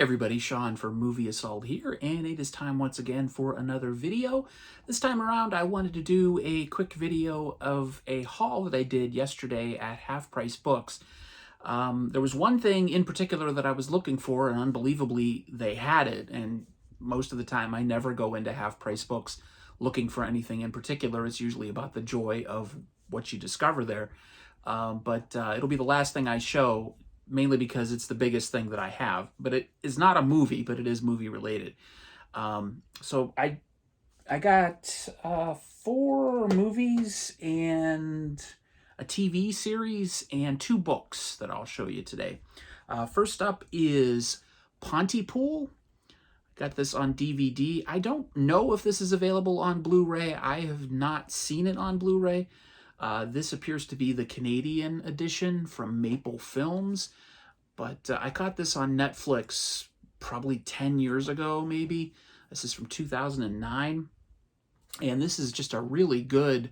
everybody, Sean for Movie Assault here, and it is time once again for another video. This time around I wanted to do a quick video of a haul that I did yesterday at Half Price Books. There was one thing in particular that I was looking for, and unbelievably they had it, and most of the time I never go into Half Price Books looking for anything in particular. It's usually about the joy of what you discover there. But it'll be the last thing I show, mainly because it's the biggest thing that I have. But it is not a movie, but it is movie related. So I got 4 movies and a TV series and 2 books that I'll show you today. First up is Pontepool. Got this on DVD. I don't know if this is available on Blu-ray. I have not seen it on Blu-ray. This appears to be the Canadian edition from Maple Films, but I caught this on Netflix probably 10 years ago, maybe. This is from 2009, and this is just a really good,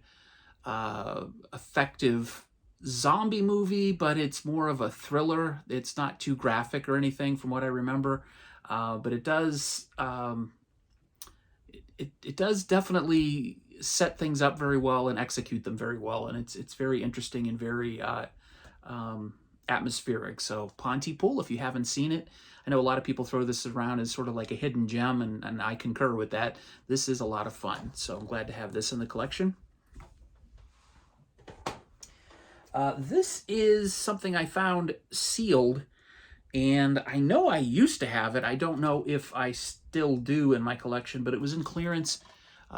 effective zombie movie, but it's more of a thriller. It's not too graphic or anything from what I remember, but it does it does definitely set things up very well and execute them very well, and it's very interesting and very atmospheric. So Pontepool, if you haven't seen it, I know a lot of people throw this around as sort of like a hidden gem, and I concur with that. This is a lot of fun, so I'm glad to have this in the collection. This is something I found sealed, and I know I used to have it. I don't know if I still do in my collection, but it was in clearance.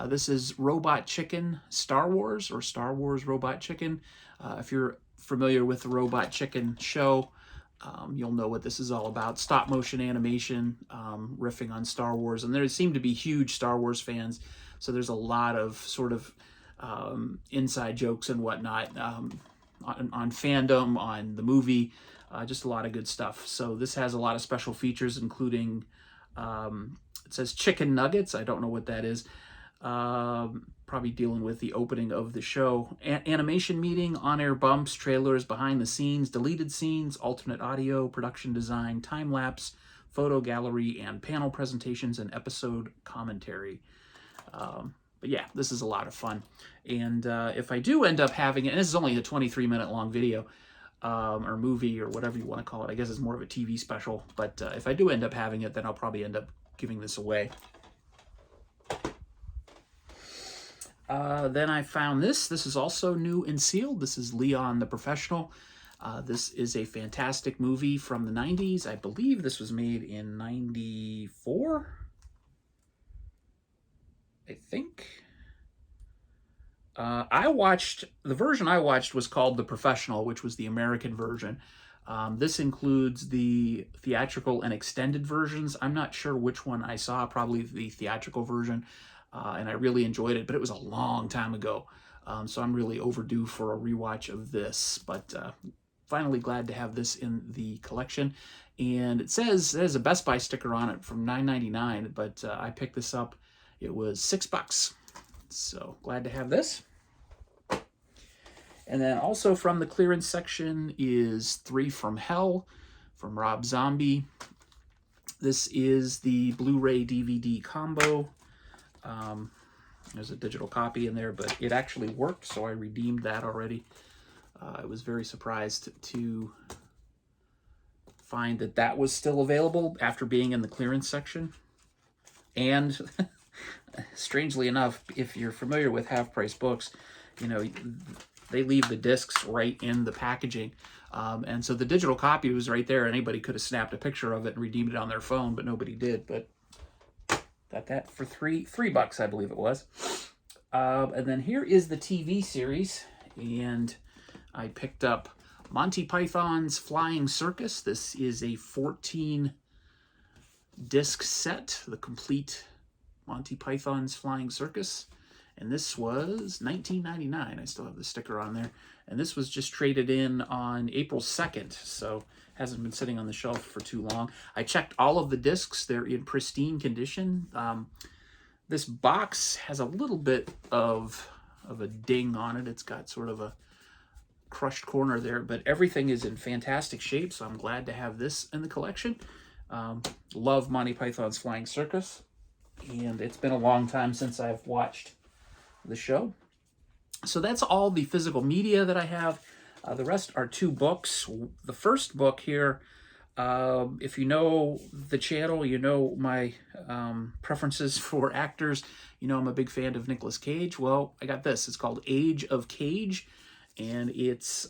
This is Robot Chicken Star Wars, or Star Wars Robot Chicken. If you're familiar with the Robot Chicken show, you'll know what this is all about. Stop motion animation, riffing on Star Wars. And there seem to be huge Star Wars fans, so there's a lot of sort of inside jokes and whatnot on fandom, on the movie, just a lot of good stuff. So this has a lot of special features, including, it says chicken nuggets. I don't know what that is. Probably dealing with the opening of the show. Animation meeting, on-air bumps, trailers, behind the scenes, deleted scenes, alternate audio, production design, time-lapse, photo gallery, and panel presentations and episode commentary. But yeah, this is a lot of fun. And if I do end up having it, and this is only a 23-minute long video, or movie, or whatever you want to call it. I guess it's more of a TV special. But if I do end up having it, then I'll probably end up giving this away. Then I found this. This is also new and sealed. This is Leon the Professional. This is a fantastic movie from the 90s. I believe this was made in 94, I think. The version I watched was called The Professional, which was the American version. This includes the theatrical and extended versions. I'm not sure which one I saw, probably the theatrical version. And I really enjoyed it, but it was a long time ago. So I'm really overdue for a rewatch of this, but finally glad to have this in the collection. And it says there's a Best Buy sticker on it from $9.99, but I picked this up. It was $6. So glad to have this. And then also from the clearance section is 3 from Hell from Rob Zombie. This is the Blu-ray DVD combo. There's a digital copy in there, but it actually worked, so I redeemed that already. I was very surprised to find that that was still available after being in the clearance section. And strangely enough, if you're familiar with Half Price Books, you know, they leave the discs right in the packaging. And so the digital copy was right there. Anybody could have snapped a picture of it and redeemed it on their phone, but nobody did. But got that for $3, I believe it was. And then here is the TV series, and I picked up Monty Python's Flying Circus. This is a 14-disc set, the complete Monty Python's Flying Circus. And this was $19.99. I still have the sticker on there. And this was just traded in on April 2nd, so hasn't been sitting on the shelf for too long. I checked all of the discs. They're in pristine condition. This box has a little bit of a ding on it. It's got sort of a crushed corner there, but everything is in fantastic shape, so I'm glad to have this in the collection. Love Monty Python's Flying Circus, and it's been a long time since I've watched the show. So that's all the physical media that I have. The rest are 2 books. The first book here, if you know the channel, you know my preferences for actors. You know I'm a big fan of Nicolas Cage. Well, I got this. It's called Age of Cage, and it's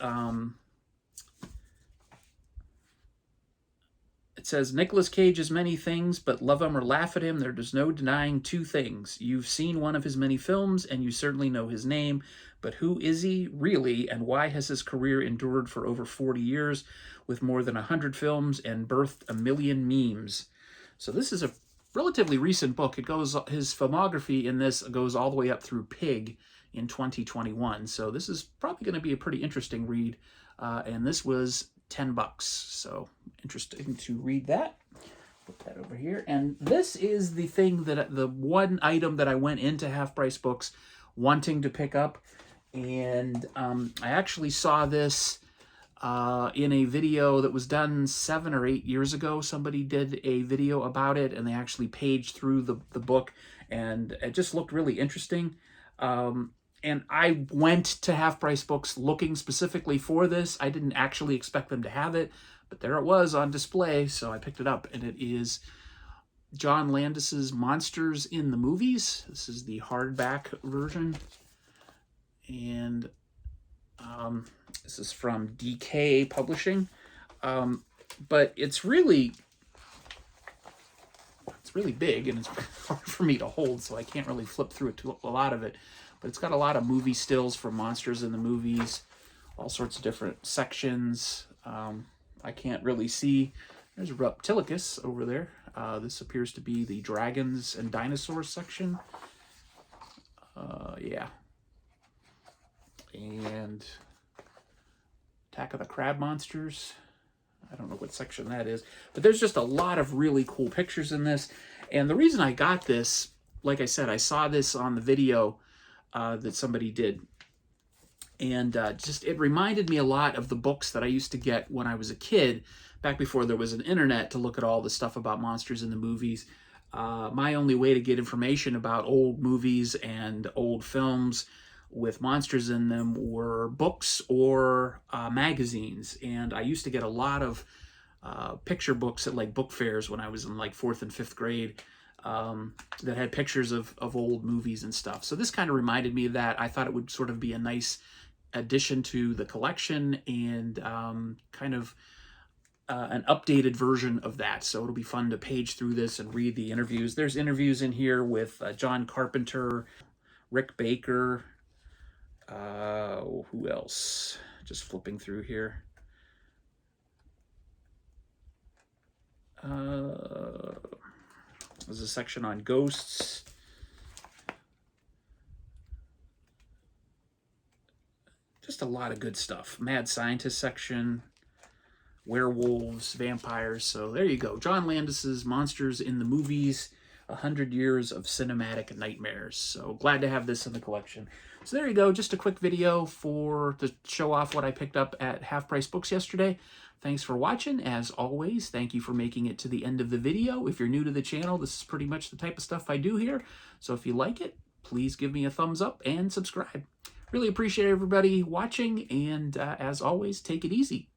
it says, Nicolas Cage is many things, but love him or laugh at him, there's no denying 2 things. You've seen one of his many films, and you certainly know his name, but who is he really, and why has his career endured for over 40 years with more than 100 films and birthed a million memes? So this is a relatively recent book. It goes, his filmography in this goes all the way up through Pig in 2021. So this is probably going to be a pretty interesting read, and this was $10, so interesting to read that. Put that over here. And this is the thing that the one item that I went into Half Price Books wanting to pick up, and I actually saw this in a video that was done 7 or 8 years ago. Somebody did a video about it, and they actually paged through the book, and it just looked really interesting. And I went to Half Price Books looking specifically for this. I didn't actually expect them to have it, but there it was on display, so I picked it up, and it is John Landis's Monsters in the Movies. This is the hardback version, and this is from DK Publishing, but it's really big, and it's hard for me to hold, so I can't really flip through it to a lot of it. But it's got a lot of movie stills from Monsters in the Movies, all sorts of different sections. I can't really see. There's Reptilicus over there. This appears to be the Dragons and Dinosaurs section. Yeah. And Attack of the Crab Monsters. I don't know what section that is. But there's just a lot of really cool pictures in this. And the reason I got this, like I said, I saw this on the video that somebody did, and just it reminded me a lot of the books that I used to get when I was a kid, back before there was an internet to look at all the stuff about monsters in the movies. My only way to get information about old movies and old films with monsters in them were books or magazines, and I used to get a lot of picture books at like book fairs when I was in like 4th and 5th grade. That had pictures of old movies and stuff. So this kind of reminded me of that. I thought it would sort of be a nice addition to the collection, and kind of an updated version of that. So it'll be fun to page through this and read the interviews. There's interviews in here with John Carpenter, Rick Baker, who else? Just flipping through here. There's a section on ghosts. Just a lot of good stuff. Mad Scientist section. Werewolves, vampires. So there you go. John Landis's Monsters in the Movies. 100 Years of Cinematic Nightmares. So glad to have this in the collection. So there you go. Just a quick video to show off what I picked up at Half Price Books yesterday. Thanks for watching. As always, thank you for making it to the end of the video. If you're new to the channel, this is pretty much the type of stuff I do here. So if you like it, please give me a thumbs up and subscribe. Really appreciate everybody watching, and as always, take it easy.